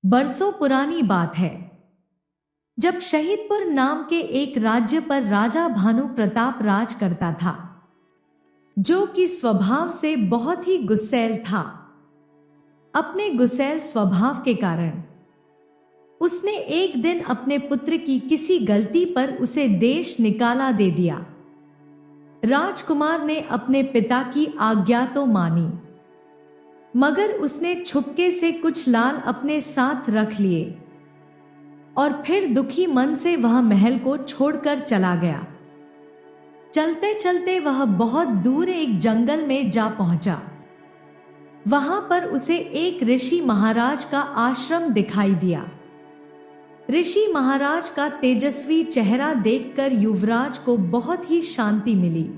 बरसों पुरानी बात है जब शहीदपुर नाम के एक राज्य पर राजा भानु प्रताप राज करता था, जो कि स्वभाव से बहुत ही गुस्सैल था। अपने गुस्सैल स्वभाव के कारण उसने एक दिन अपने पुत्र की किसी गलती पर उसे देश निकाला दे दिया। राजकुमार ने अपने पिता की आज्ञा तो मानी, मगर उसने छुपके से कुछ लाल अपने साथ रख लिए और फिर दुखी मन से वह महल को छोड़कर चला गया। चलते चलते वह बहुत दूर एक जंगल में जा पहुंचा। वहां पर उसे एक ऋषि महाराज का आश्रम दिखाई दिया। ऋषि महाराज का तेजस्वी चेहरा देखकर युवराज को बहुत ही शांति मिली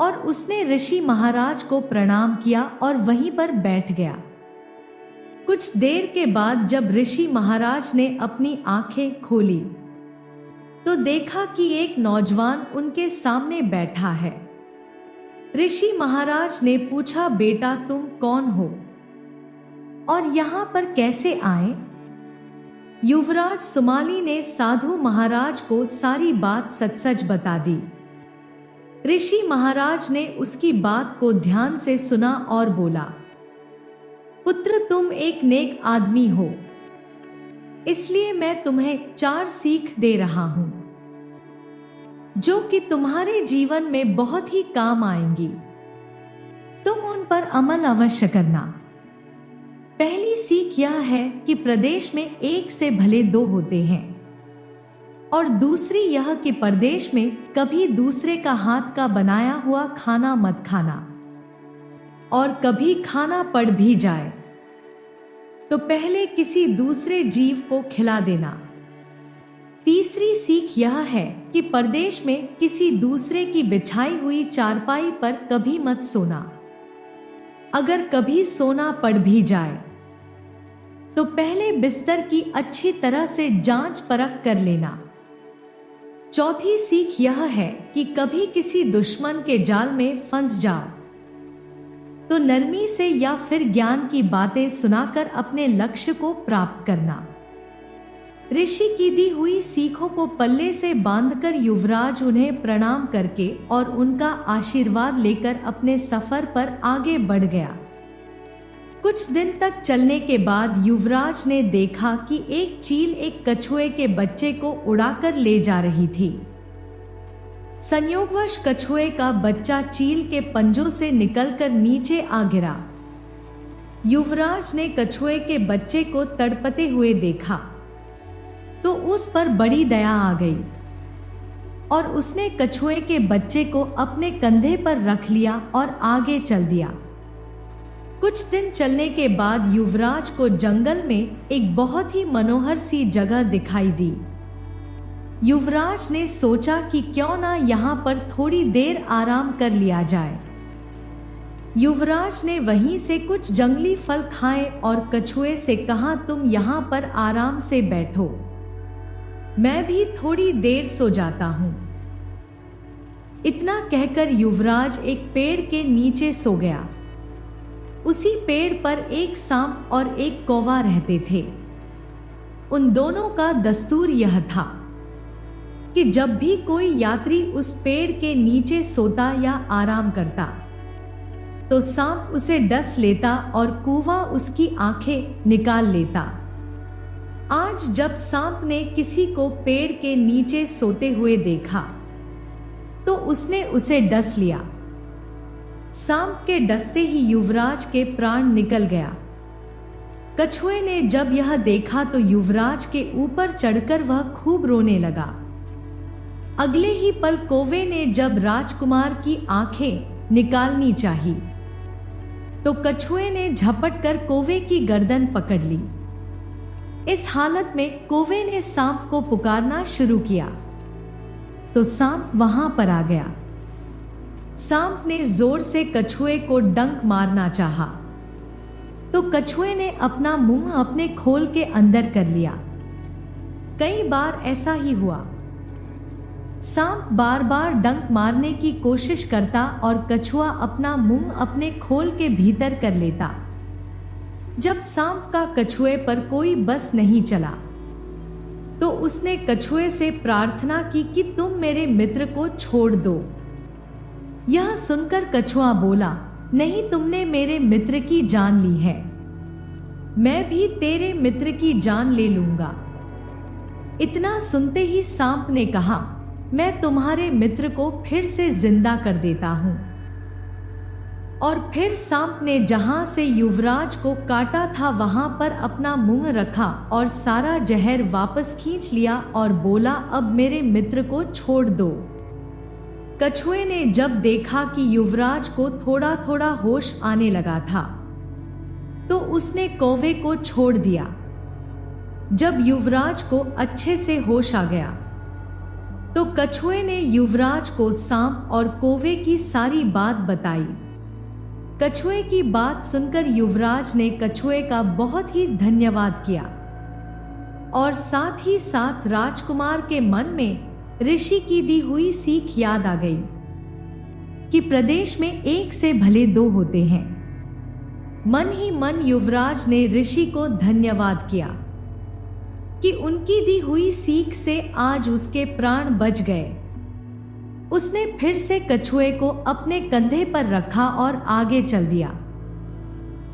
और उसने ऋषि महाराज को प्रणाम किया और वहीं पर बैठ गया। कुछ देर के बाद जब ऋषि महाराज ने अपनी आंखें खोली तो देखा कि एक नौजवान उनके सामने बैठा है। ऋषि महाराज ने पूछा, बेटा तुम कौन हो और यहाँ पर कैसे आए? युवराज सुमाली ने साधु महाराज को सारी बात सच सच बता दी। ऋषि महाराज ने उसकी बात को ध्यान से सुना और बोला, पुत्र तुम एक नेक आदमी हो, इसलिए मैं तुम्हें 4 सीख दे रहा हूं जो कि तुम्हारे जीवन में बहुत ही काम आएंगी। तुम उन पर अमल अवश्य करना। पहली सीख यह है कि प्रदेश में एक से भले 2 होते हैं और दूसरी यह कि परदेश में कभी दूसरे का हाथ का बनाया हुआ खाना मत खाना और कभी खाना पड़ भी जाए तो पहले किसी दूसरे जीव को खिला देना। तीसरी सीख यह है कि परदेश में किसी दूसरे की बिछाई हुई चारपाई पर कभी मत सोना। अगर कभी सोना पड़ भी जाए तो पहले बिस्तर की अच्छी तरह से जांच परख कर लेना। चौथी सीख यह है कि कभी किसी दुश्मन के जाल में फंस जाओ तो नरमी से या फिर ज्ञान की बातें सुनाकर अपने लक्ष्य को प्राप्त करना। ऋषि की दी हुई सीखों को पल्ले से बांधकर युवराज उन्हें प्रणाम करके और उनका आशीर्वाद लेकर अपने सफर पर आगे बढ़ गया। कुछ दिन तक चलने के बाद युवराज ने देखा कि एक चील एक कछुए के बच्चे को उड़ाकर ले जा रही थी। संयोगवश कछुए का बच्चा चील के पंजों से निकलकर नीचे आ गिरा। युवराज ने कछुए के बच्चे को तड़पते हुए देखा तो उस पर बड़ी दया आ गई और उसने कछुए के बच्चे को अपने कंधे पर रख लिया और आगे चल दिया। कुछ दिन चलने के बाद युवराज को जंगल में एक बहुत ही मनोहर सी जगह दिखाई दी। युवराज ने सोचा कि क्यों ना यहाँ पर थोड़ी देर आराम कर लिया जाए। युवराज ने वहीं से कुछ जंगली फल खाए और कछुए से कहा, तुम यहाँ पर आराम से बैठो, मैं भी थोड़ी देर सो जाता हूं। इतना कहकर युवराज एक पेड़ के नीचे सो गया। उसी पेड़ पर एक सांप और एक कौवा रहते थे। उन दोनों का दस्तूर यह था कि जब भी कोई यात्री उस पेड़ के नीचे सोता या आराम करता तो सांप उसे डस लेता और कौवा उसकी आंखें निकाल लेता। आज जब सांप ने किसी को पेड़ के नीचे सोते हुए देखा तो उसने उसे डस लिया। सांप के डसते ही युवराज के प्राण निकल गया। कछुए ने जब यह देखा तो युवराज के ऊपर चढ़कर वह खूब रोने लगा। अगले ही पल कौवे ने जब राजकुमार की आंखें निकालनी चाही तो कछुए ने झपट कर कौवे की गर्दन पकड़ ली। इस हालत में कौवे ने सांप को पुकारना शुरू किया तो सांप वहां पर आ गया। सांप ने जोर से कछुए को डंक मारना चाहा तो कछुए ने अपना मुंह अपने खोल के अंदर कर लिया। कई बार ऐसा ही हुआ। सांप बार बार डंक मारने की कोशिश करता और कछुआ अपना मुंह अपने खोल के भीतर कर लेता। जब सांप का कछुए पर कोई बस नहीं चला तो उसने कछुए से प्रार्थना की कि तुम मेरे मित्र को छोड़ दो। यह सुनकर कछुआ बोला, नहीं, तुमने मेरे मित्र की जान ली है, मैं भी तेरे मित्र की जान ले लूंगा। इतना सुनते ही सांप ने कहा, मैं तुम्हारे मित्र को फिर से जिंदा कर देता हूं। और फिर सांप ने जहां से युवराज को काटा था वहां पर अपना मुंह रखा और सारा जहर वापस खींच लिया और बोला, अब मेरे मित्र को छोड़ दो। कछुए ने जब देखा कि युवराज को थोड़ा थोड़ा होश आने लगा था तो उसने कौवे को छोड़ दिया। जब युवराज को अच्छे से होश आ गया तो कछुए ने युवराज को सांप और कौवे की सारी बात बताई। कछुए की बात सुनकर युवराज ने कछुए का बहुत ही धन्यवाद किया और साथ ही साथ राजकुमार के मन में ऋषि की दी हुई सीख याद आ गई कि प्रदेश में एक से भले दो होते हैं। मन ही मन युवराज ने ऋषि को धन्यवाद किया कि उनकी दी हुई सीख से आज उसके प्राण बच गए। उसने फिर से कछुए को अपने कंधे पर रखा और आगे चल दिया।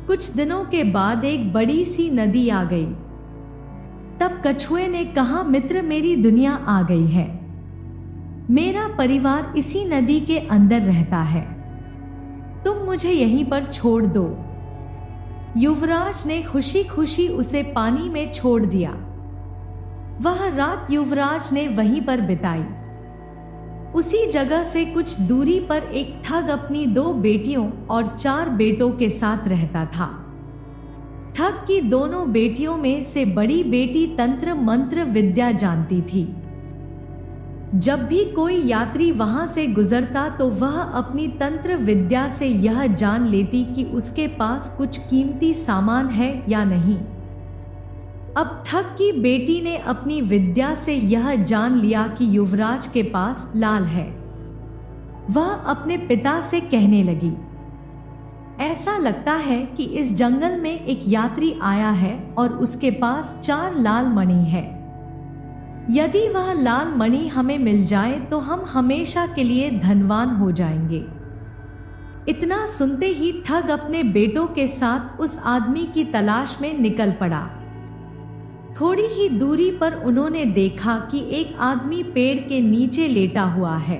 कुछ दिनों के बाद एक बड़ी सी नदी आ गई। तब कछुए ने कहा, मित्र, मेरी दुनिया आ गई है, मेरा परिवार इसी नदी के अंदर रहता है, तुम मुझे यहीं पर छोड़ दो। युवराज ने खुशी खुशी उसे पानी में छोड़ दिया। वह रात युवराज ने वहीं पर बिताई। उसी जगह से कुछ दूरी पर एक ठग अपनी 2 बेटियों और 4 बेटों के साथ रहता था। ठग की दोनों बेटियों में से बड़ी बेटी तंत्र मंत्र विद्या जानती थी। जब भी कोई यात्री वहां से गुजरता तो वह अपनी तंत्र विद्या से यह जान लेती कि उसके पास कुछ कीमती सामान है या नहीं। अब ठग की बेटी ने अपनी विद्या से यह जान लिया कि युवराज के पास लाल है। वह अपने पिता से कहने लगी, ऐसा लगता है कि इस जंगल में एक यात्री आया है और उसके पास 4 लाल मणि है। यदि वह लाल मणि हमें मिल जाए तो हम हमेशा के लिए धनवान हो जाएंगे। इतना सुनते ही ठग अपने बेटों के साथ उस आदमी की तलाश में निकल पड़ा। थोड़ी ही दूरी पर उन्होंने देखा कि एक आदमी पेड़ के नीचे लेटा हुआ है।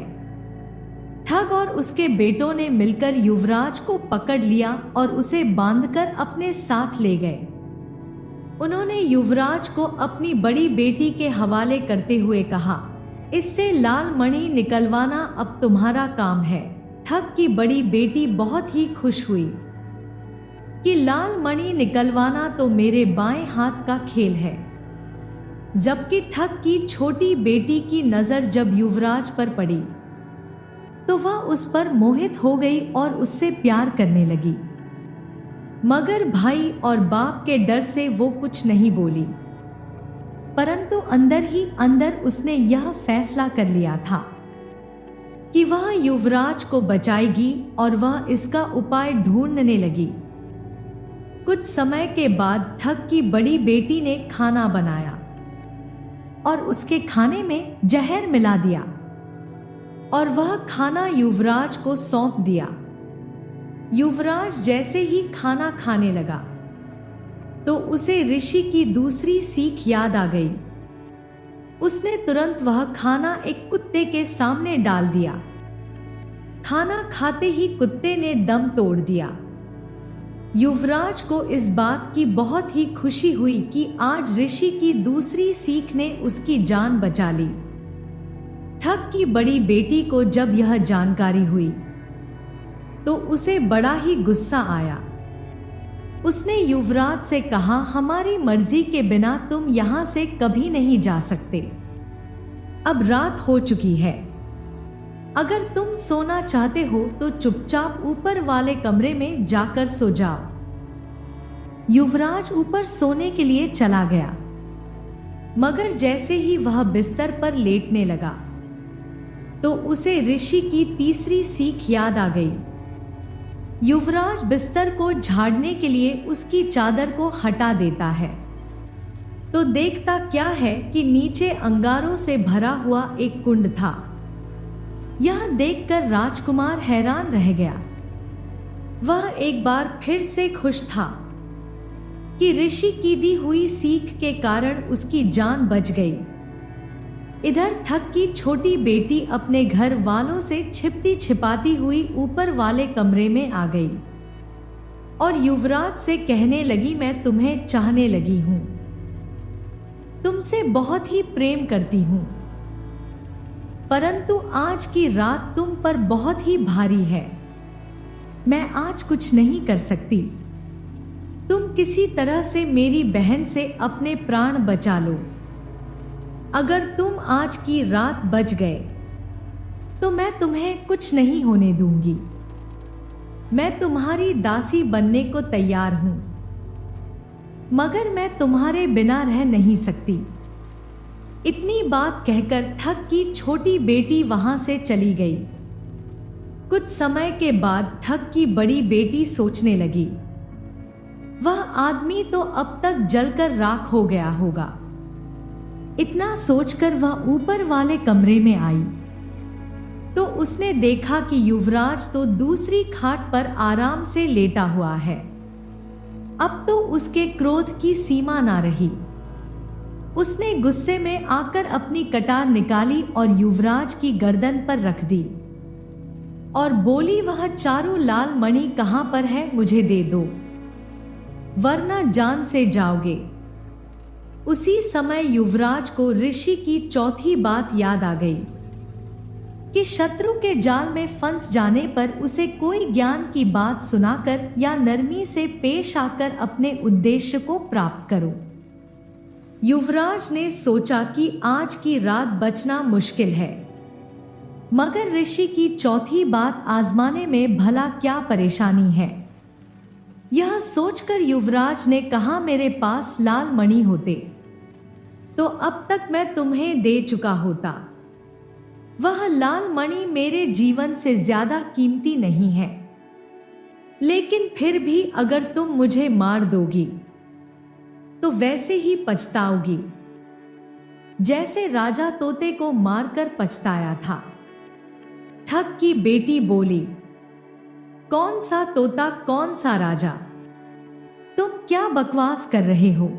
ठग और उसके बेटों ने मिलकर युवराज को पकड़ लिया और उसे बांधकर अपने साथ ले गए। उन्होंने युवराज को अपनी बड़ी बेटी के हवाले करते हुए कहा, इससे लाल मणि निकलवाना अब तुम्हारा काम है। ठग की बड़ी बेटी बहुत ही खुश हुई कि लाल मणि निकलवाना तो मेरे बाएं हाथ का खेल है। जबकि ठग की छोटी बेटी की नजर जब युवराज पर पड़ी तो वह उस पर मोहित हो गई और उससे प्यार करने लगी। मगर भाई और बाप के डर से वो कुछ नहीं बोली, परंतु अंदर ही अंदर उसने यह फैसला कर लिया था कि वह युवराज को बचाएगी और वह इसका उपाय ढूंढने लगी। कुछ समय के बाद ठग की बड़ी बेटी ने खाना बनाया और उसके खाने में जहर मिला दिया और वह खाना युवराज को सौंप दिया। युवराज जैसे ही खाना खाने लगा तो उसे ऋषि की दूसरी सीख याद आ गई। उसने तुरंत वह खाना एक कुत्ते के सामने डाल दिया। खाना खाते ही कुत्ते ने दम तोड़ दिया। युवराज को इस बात की बहुत ही खुशी हुई कि आज ऋषि की दूसरी सीख ने उसकी जान बचा ली। ठग की बड़ी बेटी को जब यह जानकारी हुई तो उसे बड़ा ही गुस्सा आया। उसने युवराज से कहा, हमारी मर्जी के बिना तुम यहां से कभी नहीं जा सकते। अब रात हो चुकी है, अगर तुम सोना चाहते हो तो चुपचाप ऊपर वाले कमरे में जाकर सो जाओ। युवराज ऊपर सोने के लिए चला गया, मगर जैसे ही वह बिस्तर पर लेटने लगा तो उसे ऋषि की तीसरी सीख याद आ गई। युवराज बिस्तर को झाड़ने के लिए उसकी चादर को हटा देता है तो देखता क्या है कि नीचे अंगारों से भरा हुआ एक कुंड था। यह देखकर राजकुमार हैरान रह गया। वह एक बार फिर से खुश था कि ऋषि की दी हुई सीख के कारण उसकी जान बच गई। इधर थक की छोटी बेटी अपने घर वालों से छिपती छिपाती हुई ऊपर वाले कमरे में आ गई और युवराज से कहने लगी, मैं तुम्हें चाहने लगी हूं, तुमसे बहुत ही प्रेम करती हूं, परंतु आज की रात तुम पर बहुत ही भारी है। मैं आज कुछ नहीं कर सकती। तुम किसी तरह से मेरी बहन से अपने प्राण बचा लो। अगर तुम आज की रात बच गए तो मैं तुम्हें कुछ नहीं होने दूंगी। मैं तुम्हारी दासी बनने को तैयार हूं, मगर मैं तुम्हारे बिना रह नहीं सकती। इतनी बात कहकर थक की छोटी बेटी वहां से चली गई। कुछ समय के बाद थक की बड़ी बेटी सोचने लगी, वह आदमी तो अब तक जलकर राख हो गया होगा। इतना सोचकर वह ऊपर वाले कमरे में आई तो उसने देखा कि युवराज तो दूसरी खाट पर आराम से लेटा हुआ है। अब तो उसके क्रोध की सीमा ना रही। उसने गुस्से में आकर अपनी कटार निकाली और युवराज की गर्दन पर रख दी और बोली, वह चारों लाल मणि कहां पर है, मुझे दे दो, वरना जान से जाओगे। उसी समय युवराज को ऋषि की चौथी बात याद आ गई कि शत्रु के जाल में फंस जाने पर उसे कोई ज्ञान की बात सुनाकर या नरमी से पेश आकर अपने उद्देश्य को प्राप्त करो। युवराज ने सोचा कि आज की रात बचना मुश्किल है, मगर ऋषि की चौथी बात आजमाने में भला क्या परेशानी है। यह सोचकर युवराज ने कहा, मेरे पास लाल मणि होते तो अब तक मैं तुम्हें दे चुका होता। वह लाल मणि मेरे जीवन से ज्यादा कीमती नहीं है, लेकिन फिर भी अगर तुम मुझे मार दोगी तो वैसे ही पछताओगी जैसे राजा तोते को मारकर पछताया था। थक की बेटी बोली, कौन सा तोता, कौन सा राजा, तुम क्या बकवास कर रहे हो?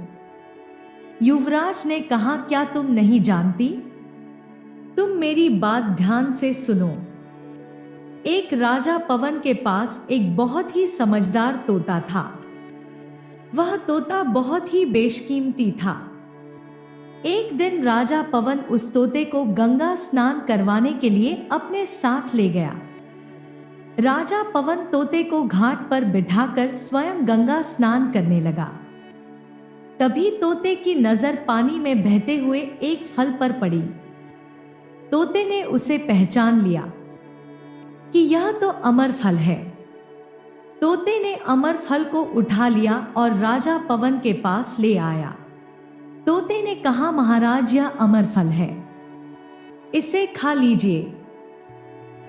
युवराज ने कहा, क्या तुम नहीं जानती? तुम मेरी बात ध्यान से सुनो। एक राजा पवन के पास एक बहुत ही समझदार तोता था। वह तोता बहुत ही बेशकीमती था। एक दिन राजा पवन उस तोते को गंगा स्नान करवाने के लिए अपने साथ ले गया। राजा पवन तोते को घाट पर बिठाकर स्वयं गंगा स्नान करने लगा। तभी तोते की नजर पानी में बहते हुए एक फल पर पड़ी। तोते ने उसे पहचान लिया कि यह तो अमर फल है। तोते ने अमर फल को उठा लिया और राजा पवन के पास ले आया। तोते ने कहा, महाराज, यह अमर फल है, इसे खा लीजिए।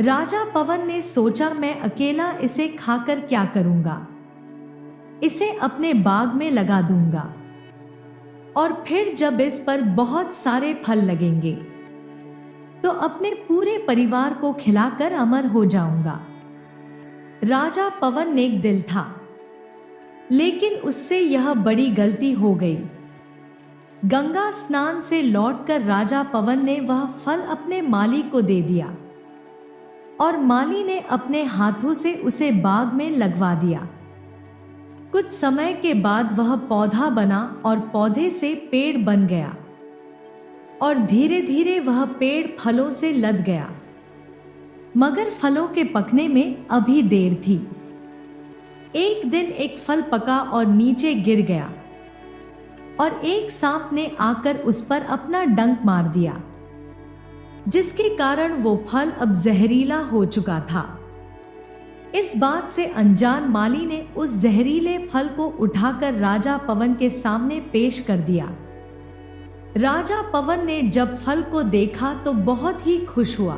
राजा पवन ने सोचा, मैं अकेला इसे खाकर क्या करूंगा, इसे अपने बाग में लगा दूंगा और फिर जब इस पर बहुत सारे फल लगेंगे तो अपने पूरे परिवार को खिलाकर अमर हो जाऊंगा। राजा पवन नेक दिल था, लेकिन उससे यह बड़ी गलती हो गई। गंगा स्नान से लौटकर राजा पवन ने वह फल अपने माली को दे दिया और माली ने अपने हाथों से उसे बाग में लगवा दिया। कुछ समय के बाद वह पौधा बना और पौधे से पेड़ बन गया और धीरे धीरे वह पेड़ फलों से लद गया, मगर फलों के पकने में अभी देर थी। एक दिन एक फल पका और नीचे गिर गया और एक सांप ने आकर उस पर अपना डंक मार दिया, जिसके कारण वो फल अब जहरीला हो चुका था। इस बात से अनजान माली ने उस जहरीले फल को उठाकर राजा पवन के सामने पेश कर दिया। राजा पवन ने जब फल को देखा तो बहुत ही खुश हुआ।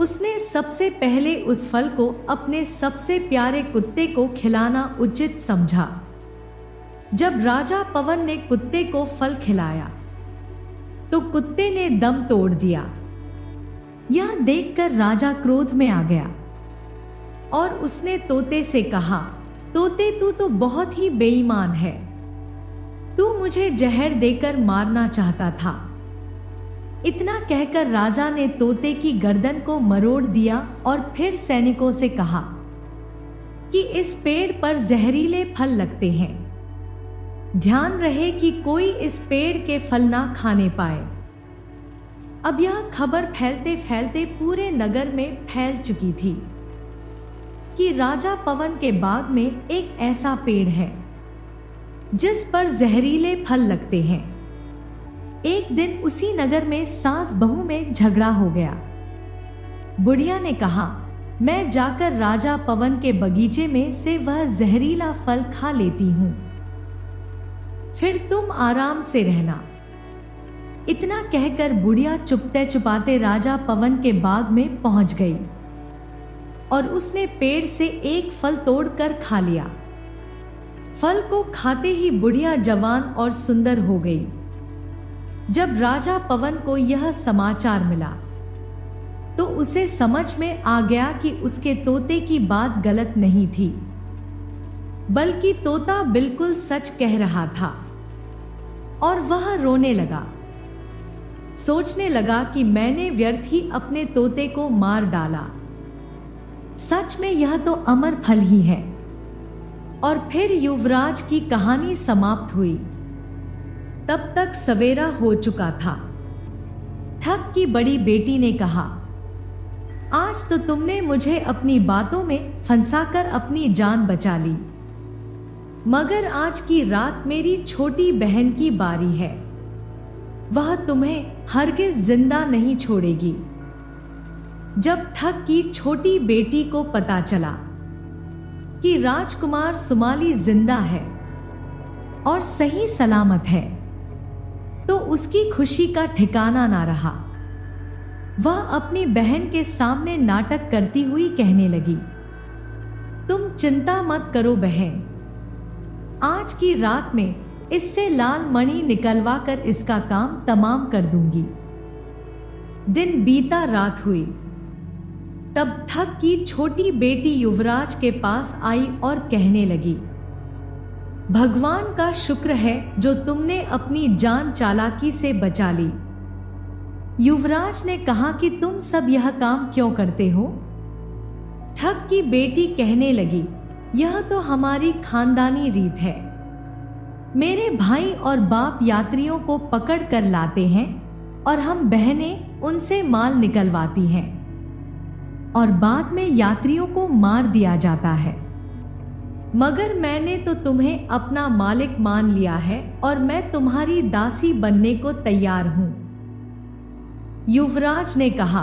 उसने सबसे पहले उस फल को अपने सबसे प्यारे कुत्ते को खिलाना उचित समझा। जब राजा पवन ने कुत्ते को फल खिलाया तो कुत्ते ने दम तोड़ दिया। यह देखकर राजा क्रोध में आ गया और उसने तोते से कहा, तोते तू तो बहुत ही बेईमान है, तू मुझे जहर देकर मारना चाहता था। इतना कहकर राजा ने तोते की गर्दन को मरोड़ दिया और फिर सैनिकों से कहा कि इस पेड़ पर जहरीले फल लगते हैं, ध्यान रहे कि कोई इस पेड़ के फल ना खाने पाए। अब यह खबर फैलते फैलते पूरे नगर में फैल चुकी थी कि राजा पवन के बाग में एक ऐसा पेड़ है जिस पर जहरीले फल लगते हैं। एक दिन उसी नगर में सास बहू में झगड़ा हो गया। बुढ़िया ने कहा, मैं जाकर राजा पवन के बगीचे में से वह जहरीला फल खा लेती हूं, फिर तुम आराम से रहना। इतना कहकर बुढ़िया चुपते चुपाते राजा पवन के बाग में पहुंच गई और उसने पेड़ से एक फल तोड़कर खा लिया। फल को खाते ही बुढ़िया जवान और सुंदर हो गई। जब राजा पवन को यह समाचार मिला तो उसे समझ में आ गया कि उसके तोते की बात गलत नहीं थी, बल्कि तोता बिल्कुल सच कह रहा था। और वह रोने लगा, सोचने लगा कि मैंने व्यर्थ ही अपने तोते को मार डाला। सच में यह तो अमर फल ही है। और फिर युवराज की कहानी समाप्त हुई। तब तक सवेरा हो चुका था। ठग की बड़ी बेटी ने कहा, आज तो तुमने मुझे अपनी बातों में फंसाकर अपनी जान बचा ली, मगर आज की रात मेरी छोटी बहन की बारी है। वह तुम्हें हरगिज जिंदा नहीं छोड़ेगी। जब ठग की छोटी बेटी को पता चला कि राजकुमार सुमाली जिंदा है और सही सलामत है, तो उसकी खुशी का ठिकाना ना रहा। वह अपनी बहन के सामने नाटक करती हुई कहने लगी, तुम चिंता मत करो बहन, आज की रात में इससे लाल मणि निकलवा कर इसका काम तमाम कर दूंगी। दिन बीता, रात हुई। तब ठग की छोटी बेटी युवराज के पास आई और कहने लगी, भगवान का शुक्र है जो तुमने अपनी जान चालाकी से बचा ली। युवराज ने कहा कि तुम सब यह काम क्यों करते हो? ठग की बेटी कहने लगी, यह तो हमारी खानदानी रीत है। मेरे भाई और बाप यात्रियों को पकड़ कर लाते हैं और हम बहनें उनसे माल निकलवाती हैं और बाद में यात्रियों को मार दिया जाता है। मगर मैंने तो तुम्हें अपना मालिक मान लिया है और मैं तुम्हारी दासी बनने को तैयार हूं। युवराज ने कहा,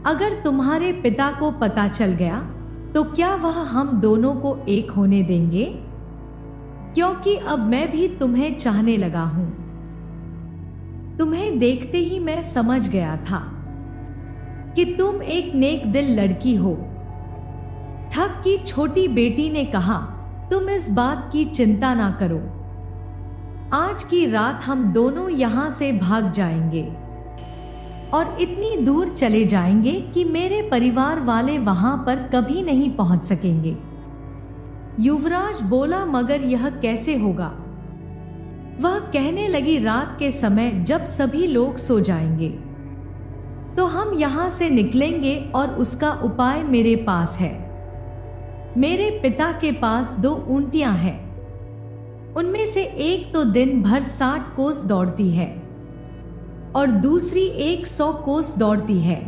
अगर तुम्हारे पिता को पता चल गया तो क्या वह हम दोनों को एक होने देंगे? क्योंकि अब मैं भी तुम्हें चाहने लगा हूं। तुम्हें देखते ही मैं समझ गया था कि तुम एक नेक दिल लड़की हो। ठग की छोटी बेटी ने कहा, तुम इस बात की चिंता ना करो, आज की रात हम दोनों यहां से भाग जाएंगे और इतनी दूर चले जाएंगे कि मेरे परिवार वाले वहां पर कभी नहीं पहुंच सकेंगे। युवराज बोला, मगर यह कैसे होगा? वह कहने लगी, रात के समय जब सभी लोग सो जाएंगे तो हम यहां से निकलेंगे और उसका उपाय मेरे पास है। मेरे पिता के पास 2 ऊंटियां हैं, उनमें से एक तो दिन भर 60 कोस दौड़ती है और दूसरी 100 कोस दौड़ती है।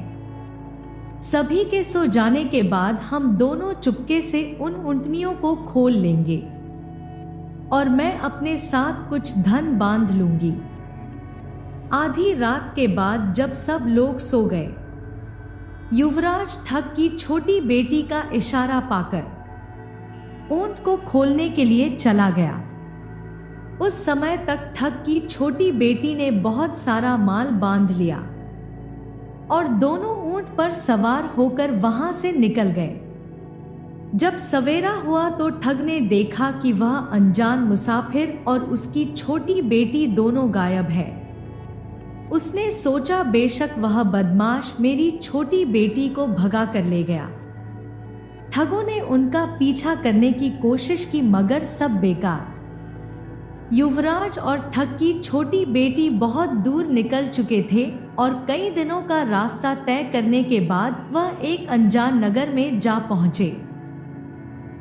सभी के सो जाने के बाद हम दोनों चुपके से उन ऊंटनियों को खोल लेंगे और मैं अपने साथ कुछ धन बांध लूंगी। आधी रात के बाद जब सब लोग सो गए, युवराज ठग की छोटी बेटी का इशारा पाकर ऊंट को खोलने के लिए चला गया। उस समय तक ठग की छोटी बेटी ने बहुत सारा माल बांध लिया। और दोनों ऊंट पर सवार होकर वहां से निकल गए। जब सवेरा हुआ तो ठग ने देखा कि वह अनजान मुसाफिर और उसकी छोटी बेटी दोनों गायब है। उसने सोचा बेशक वह बदमाश मेरी छोटी बेटी को भगा कर ले गया। ठगों ने उनका पीछा करने की कोशिश की मगर सब बेकार। युवराज और ठग की छोटी बेटी बहुत दूर निकल चुके थे और कई दिनों का रास्ता तय करने के बाद वह एक अनजान नगर में जा पहुंचे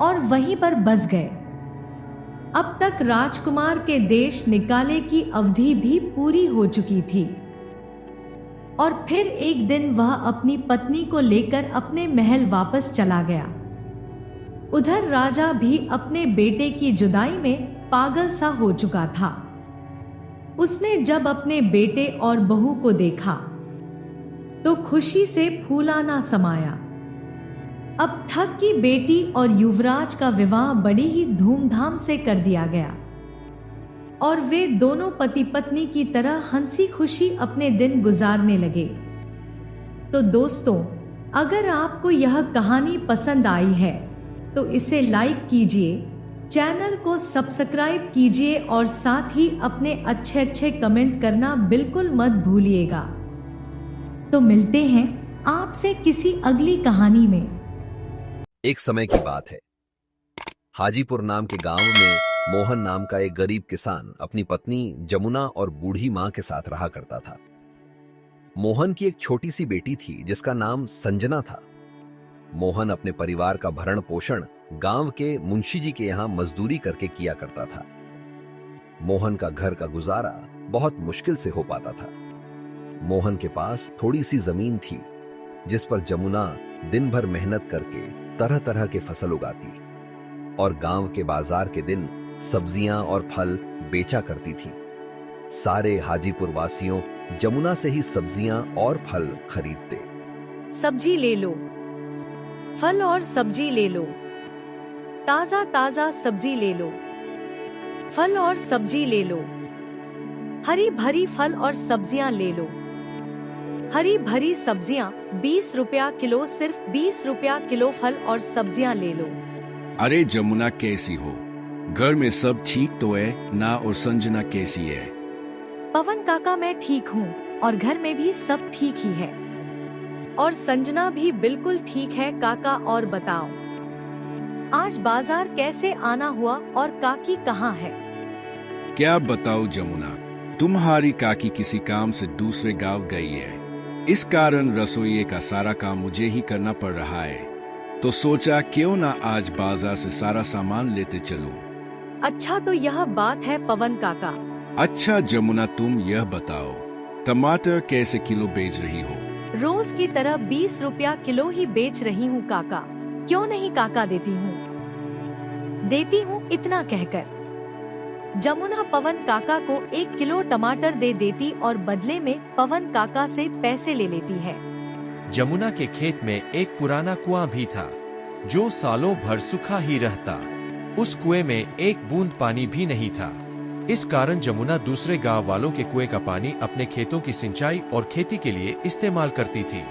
और वहीं पर बस गए। अब तक राजकुमार के देश निकाले की अवधि भी पूरी हो चुकी थी और फिर एक दिन वह अपनी पत्नी को लेकर अपने महल वापस चला गया। उधर राजा भी अपने बेटे की जुदाई में पागल सा हो चुका था। उसने जब अपने बेटे और बहू को देखा तो खुशी से फूला ना समाया। अब ठग की बेटी और युवराज का विवाह बड़ी ही धूमधाम से कर दिया गया और वे दोनों पति पत्नी की तरह हंसी खुशी अपने दिन गुजारने लगे। तो दोस्तों, अगर आपको यह कहानी पसंद आई है तो इसे लाइक कीजिए, चैनल को सब्सक्राइब कीजिए और साथ ही अपने अच्छे अच्छे कमेंट करना बिल्कुल मत भूलिएगा। तो मिलते हैं आपसे किसी अगली कहानी में। एक समय की बात है। हाजीपुर नाम के गांव में मोहन नाम का एक गरीब किसान अपनी पत्नी जमुना और बूढ़ी मां के साथ रहा करता था। मोहन की एक छोटी सी बेटी थी जिसका नाम संजना था। मोहन अपने परिवार का भरण पोषण गांव के मुंशी जी के यहां मजदूरी करके किया करता था। मोहन का घर का गुजारा बहुत मुश्किल से हो पाता था। मोहन के पास थोड़ी सी जमीन थी जिस पर जमुना दिन भर मेहनत करके तरह तरह के फसल उगाती और गांव के बाजार के दिन सब्जियां और फल बेचा करती थी। सारे हाजीपुर वासियों जमुना से ही सब्जियां और फल खरीदते। सब्जी ले लो, फल और सब्जी ले लो, ताजा ताजा सब्जी ले लो, फल और सब्जी ले लो, हरी भरी फल और सब्जियां ले लो, हरी भरी सब्जियां 20 रुपया किलो, सिर्फ 20 रुपया किलो फल और सब्जियां ले लो। अरे जमुना कैसी हो? घर में सब ठीक तो है ना? और संजना कैसी है? पवन काका मैं ठीक हूँ और घर में भी सब ठीक ही है और संजना भी बिल्कुल ठीक है काका। और बताओ आज बाजार कैसे आना हुआ और काकी कहाँ है? क्या बताओ जमुना, तुम्हारी काकी किसी काम से दूसरे गांव गई है। इस कारण रसोई का सारा काम मुझे ही करना पड़ रहा है। तो सोचा क्यों ना आज बाजार से सारा सामान लेते चलूं। अच्छा तो यह बात है पवन काका। अच्छा जमुना, तुम यह बताओ टमाटर कैसे किलो बेच रही हो? रोज की तरह 20 रुपया किलो ही बेच रही हूँ काका। क्यों नहीं काका, देती हूँ इतना कहकर जमुना पवन काका को 1 किलो टमाटर दे देती और बदले में पवन काका से पैसे ले लेती है। जमुना के खेत में एक पुराना कुआं भी था जो सालों भर सूखा ही रहता। उस कुएं में एक बूंद पानी भी नहीं था। इस कारण जमुना दूसरे गांव वालों के कुएं का पानी अपने खेतों की सिंचाई और खेती के लिए इस्तेमाल करती थी।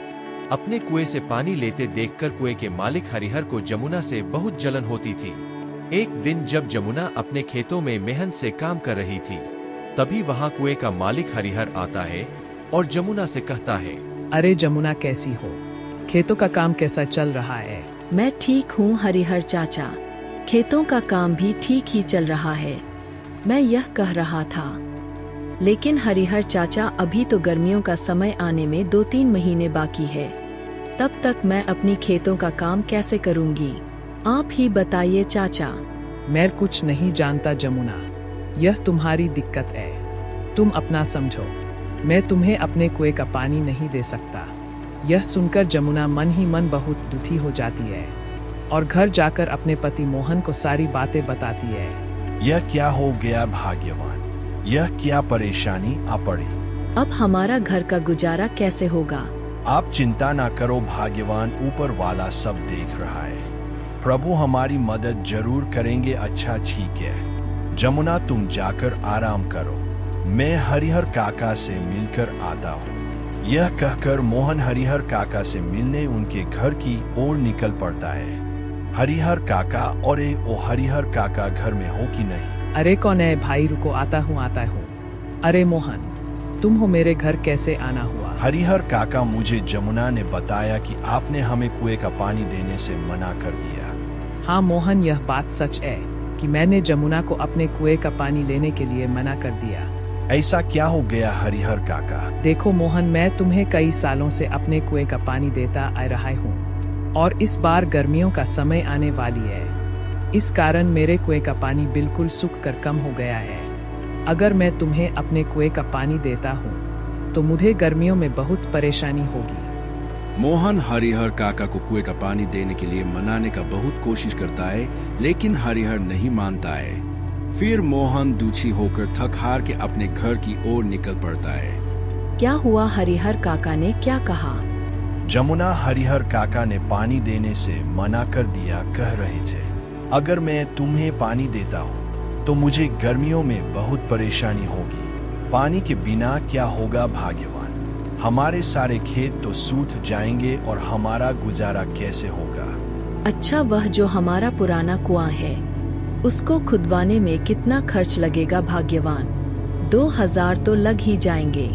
अपने कुएं से पानी लेते देखकर कुएं के मालिक हरिहर को जमुना से बहुत जलन होती थी। एक दिन जब जमुना अपने खेतों में मेहनत से काम कर रही थी, तभी वहां कुएं का मालिक हरिहर आता है और जमुना से कहता है, अरे जमुना कैसी हो? खेतों का काम कैसा चल रहा है? मैं ठीक हूँ हरिहर चाचा, खेतों का काम भी ठीक ही चल रहा है। मैं यह कह रहा था, लेकिन हरिहर चाचा अभी तो गर्मियों का समय आने में 2-3 महीने बाकी है। तब तक मैं अपनी खेतों का काम कैसे करूँगी? आप ही बताइए चाचा। मैं कुछ नहीं जानता जमुना, यह तुम्हारी दिक्कत है। तुम अपना समझो, मैं तुम्हें अपने कुएं का पानी नहीं दे सकता। यह सुनकर जमुना मन ही मन बहुत दुखी हो जाती है और घर जाकर अपने पति मोहन को सारी बातें बताती है। यह क्या हो गया भाग्यवान? यह क्या परेशानी आ पड़ी? अब हमारा घर का गुजारा कैसे होगा? आप चिंता ना करो भाग्यवान, ऊपर वाला सब देख रहा है। प्रभु हमारी मदद जरूर करेंगे। अच्छा ठीक है जमुना, तुम जाकर आराम करो, मैं हरिहर काका से मिलकर आता हूँ। यह कहकर मोहन हरिहर काका से मिलने उनके घर की ओर निकल पड़ता है। हरिहर काका, और ओ हरिहर काका घर में हो कि नहीं? अरे कौन है भाई, रुको, आता हूँ। अरे मोहन, तुम हो, मेरे घर कैसे आना हुआ? हरिहर काका, मुझे जमुना ने बताया कि आपने हमें कुएं का पानी देने से मना कर दिया। हाँ मोहन, यह बात सच है कि मैंने जमुना को अपने कुएं का पानी लेने के लिए मना कर दिया। ऐसा क्या हो गया हरिहर काका? देखो मोहन, मैं तुम्हें कई सालों से अपने कुएं का पानी देता आ रहा हूँ, और इस बार गर्मियों का समय आने वाली है। इस कारण मेरे कुएं का पानी बिल्कुल सूख कर कम हो गया है। अगर मैं तुम्हें अपने कुएं का पानी देता हूँ तो मुझे गर्मियों में बहुत परेशानी होगी। मोहन हरिहर काका को कुएं का पानी देने के लिए मनाने का बहुत कोशिश करता है, लेकिन हरिहर नहीं मानता है। फिर मोहन दुखी होकर थक हार के अपने घर की ओर निकल पड़ता है। क्या हुआ? हरिहर काका ने क्या कहा? जमुना हरिहर काका ने पानी देने से मना कर दिया। कह रहे थे, अगर मैं तुम्हें पानी देता हूँ तो मुझे गर्मियों में बहुत परेशानी होगी। पानी के बिना क्या होगा भाग्यवान? हमारे सारे खेत तो सूख जाएंगे और हमारा गुजारा कैसे होगा? अच्छा, वह जो हमारा पुराना कुआं है उसको खुदवाने में कितना खर्च लगेगा भाग्यवान? 2000 तो लग ही जाएंगे।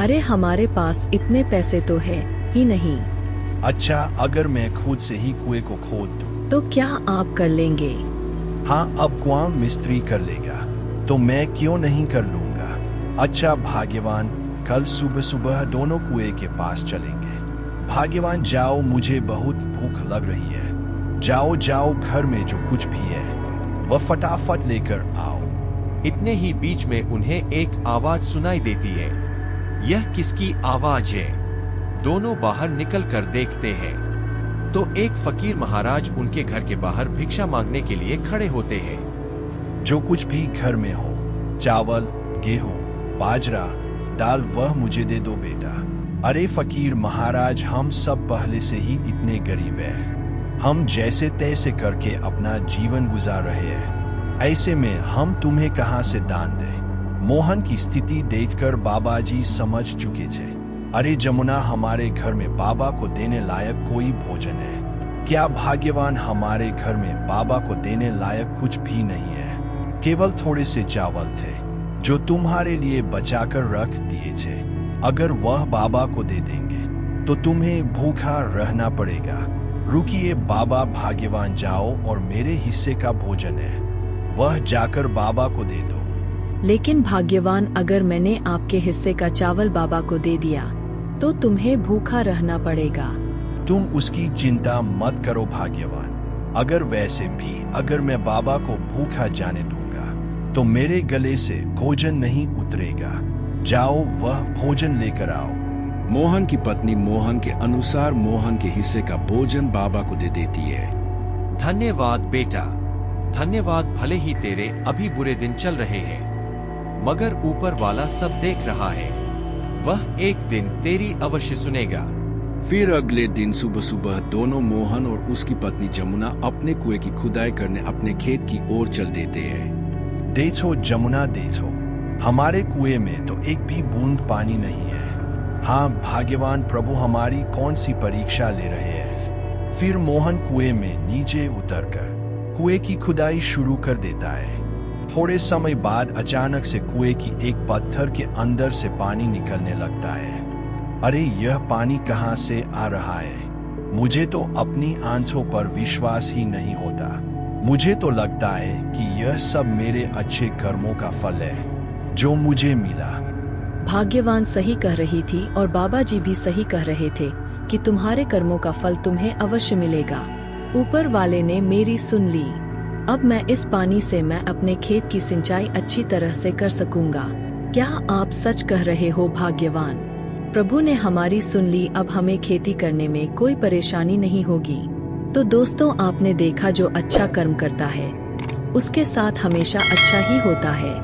अरे हमारे पास इतने पैसे तो है ही नहीं। अच्छा, अगर मैं खुद से ही कुएं को खोद दूं तो क्या आप कर लेंगे? हाँ, अब कुआं मिस्त्री कर लेगा तो मैं क्यों नहीं कर लूंगा। अच्छा भाग्यवान, कल सुबह सुबह दोनों कुएं के पास चलेंगे। भाग्यवान जाओ, मुझे बहुत भूख लग रही है। जाओ जाओ, घर में जो कुछ भी है वह फटाफट लेकर आओ। इतने ही बीच में उन्हें एक आवाज सुनाई देती है। यह किसकी आवाज है? दोनों बाहर निकल कर देखते हैं तो एक फकीर महाराज उनके घर के बाहर भिक्षा मांगने के लिए खड़े होते हैं। जो कुछ भी घर में हो, चावल, गेहूं, बाजरा, दाल, वह मुझे दे दो बेटा। अरे फकीर महाराज, हम सब पहले से ही इतने गरीब हैं। हम जैसे तैसे करके अपना जीवन गुजार रहे हैं। ऐसे में हम तुम्हें कहां से दान दें? मोहन की स्थिति देखकर बाबा जी समझ चुके थे। अरे जमुना, हमारे घर में बाबा को देने लायक कोई भोजन है क्या? भाग्यवान, हमारे घर में बाबा को देने लायक कुछ भी नहीं है। केवल थोड़े से चावल थे जो तुम्हारे लिए बचाकर रख दिए थे। अगर वह बाबा को दे देंगे तो तुम्हें भूखा रहना पड़ेगा। रुकिए बाबा, भाग्यवान जाओ और मेरे हिस्से का भोजन है वह जाकर बाबा को दे दो। लेकिन भाग्यवान, अगर मैंने आपके हिस्से का चावल बाबा को दे दिया तो तुम्हें भूखा रहना पड़ेगा। तुम उसकी चिंता मत करो भाग्यवान। अगर वैसे भी अगर मैं बाबा को भूखा जाने दूंगा तो मेरे गले से भोजन नहीं उतरेगा। जाओ, वह भोजन लेकर आओ। मोहन की पत्नी मोहन के अनुसार मोहन के हिस्से का भोजन बाबा को दे देती है। धन्यवाद बेटा, धन्यवाद। भले ही तेरे अभी बुरे दिन चल रहे हैं, मगर ऊपर वाला सब देख रहा है। वह एक दिन तेरी अवश्य सुनेगा। फिर अगले दिन सुबह सुबह दोनों मोहन और उसकी पत्नी जमुना अपने कुएं की खुदाई करने अपने खेत की ओर चल देते हैं। देखो जमुना, देखो, हमारे कुएं में तो एक भी बूंद पानी नहीं है। हाँ भाग्यवान प्रभु, हमारी कौन सी परीक्षा ले रहे हैं? फिर मोहन कुएं में नीचे उतरकर कुएं की खुदाई शुरू कर देता है। थोड़े समय बाद अचानक से कुएं की एक पत्थर के अंदर से पानी निकलने लगता है। अरे यह पानी कहाँ से आ रहा है? मुझे तो अपनी आंखों पर विश्वास ही नहीं होता। मुझे तो लगता है कि यह सब मेरे अच्छे कर्मों का फल है जो मुझे मिला। भाग्यवान सही कह रही थी और बाबा जी भी सही कह रहे थे कि तुम्हारे कर्मों का फल तुम्हें अवश्य मिलेगा। ऊपर वाले ने मेरी सुन ली। अब मैं इस पानी से मैं अपने खेत की सिंचाई अच्छी तरह से कर सकूंगा। क्या आप सच कह रहे हो भाग्यवान? प्रभु ने हमारी सुन ली। अब हमें खेती करने में कोई परेशानी नहीं होगी। तो दोस्तों, आपने देखा जो अच्छा कर्म करता है उसके साथ हमेशा अच्छा ही होता है।